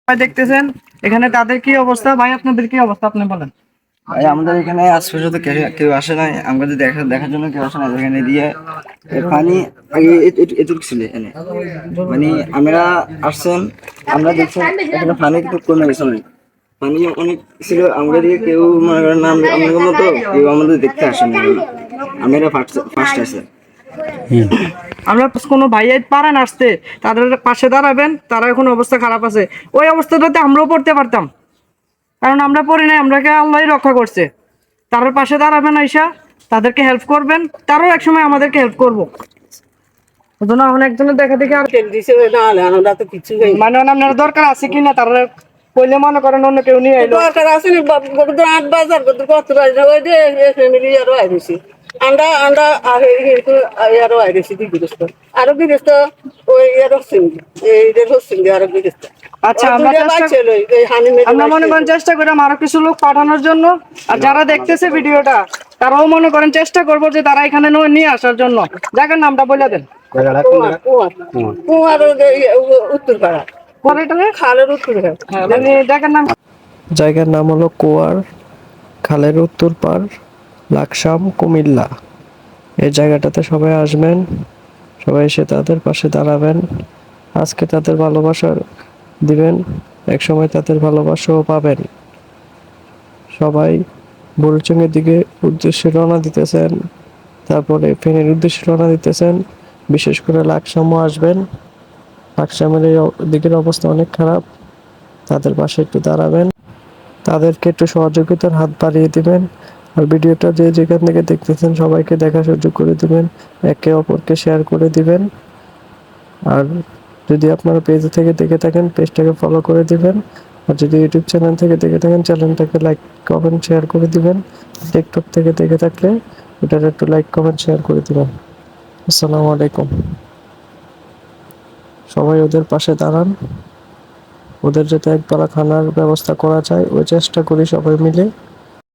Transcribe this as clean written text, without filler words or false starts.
ভাই দেখতেছেন এখানে তাদের কি অবস্থা? ভাই আপনাদের কি অবস্থা আপনি বলেন। ভাই আমাদের এখানে আজ পর্যন্ত কেউ আসে নাই, আমাদের দেখার জন্য কেউ আসে না। এখানে দিয়ে পানি আগে এটুক ছিল এখানে, মানে আমরা আসছেন, আমরা দেখছেন এখানে পানি একটু কমে গেছে অনেক, পানি অনেক ছিল। আমরা দিয়ে কেউ মনে করেন না, আমাদের মতো কেউ আমাদের দেখতে আসে না। আমরা ফার্স্ট আছে। আমরা কোনো ভাই পারেন আসতে, তাদের পাশে দাঁড়াবেন। তারা এখন অবস্থা খারাপ আছে, ওই অবস্থাটাতে আমরাও পড়তে পারতাম, কারণ আমরা পড়ি নাই, আমরাকে আল্লাহই রক্ষা করছে। তাদের পাশে দাঁড়াবেন, আইসা তাদেরকে হেল্প করবেন, তারাও একসময় আমাদেরকে হেল্প করবো। অনেকজনের দেখা দেখি আর মানে আপনার দরকার আছে কিনা তারা কইলে মনে করেন অন্য কেউ নিয়ে এলো। দরকার আছে নি 8 বাজার কত বাজে ওই যে ফ্যামিলি আরো আইছি আমরা আমরা কিন্তু আরো আইছি বিদেশ আরো বিদেশ ওই আরো সিঙ্গি এই দেখো সিঙ্গি আরো বিদেশ। আচ্ছা, আমরা মনে করেন চেষ্টা করি আরো কিছু লোক পাঠানোর জন্য। আর যারা দেখতেছে ভিডিওটা তারাও মনে করেন চেষ্টা করবো যে তারা এখানে নিয়ে আসার জন্য। জায়গার নামটা বলে দেন। উত্তরপাড়া খালের উত্তর জায়গার নাম। জায়গার নাম হলো কুয়ার, খালের উত্তর পাড়, লাকসাম, কুমিল্লা। এই জায়গাটাতে সবাই আসবেন, সবাই এসে তাদের পাশে দাঁড়াবেন। আজকে তাদের ভালোবাসা দিবেন, একসময় তাদের ভালোবাসাও পাবেন। সবাই বুড়িচুঙ্গের দিকে উদ্দেশ্যে রওনা দিতেছেন, তারপরে ফেনীর উদ্দেশ্যে রওনা দিতেছেন। বিশেষ করে লাকসামও আসবেন। লাকসামের এই দিকের অবস্থা অনেক খারাপ, তাদের পাশে একটু দাঁড়াবেন, তাদেরকে একটু সহযোগিতার হাত বাড়িয়ে দিবেন। আর ভিডিওটা যে যেখান থেকে দেখতেছেন সবাইকে দেখার সুযোগ করে দিবেন, একে অপরকে শেয়ার করে দিবেন। আর যদি আপনারা পেজ থেকে দেখে থাকেন পেজটাকে ফলো করে দিবেন। আর যদি ইউটিউব চ্যানেল থেকে দেখে থাকেন চ্যানেলটাকে লাইক কমেন্ট শেয়ার করে দিবেন। টিকটক থেকে দেখে থাকলে এটার একটু লাইক কমেন্ট শেয়ার করে দিবেন। আসসালামু আলাইকুম। সবাই ওদের পাশে দাঁড়ান, ওদের যাতে একবেলা খানার ব্যবস্থা করা যায় ওই চেষ্টা করি সবাই মিলে।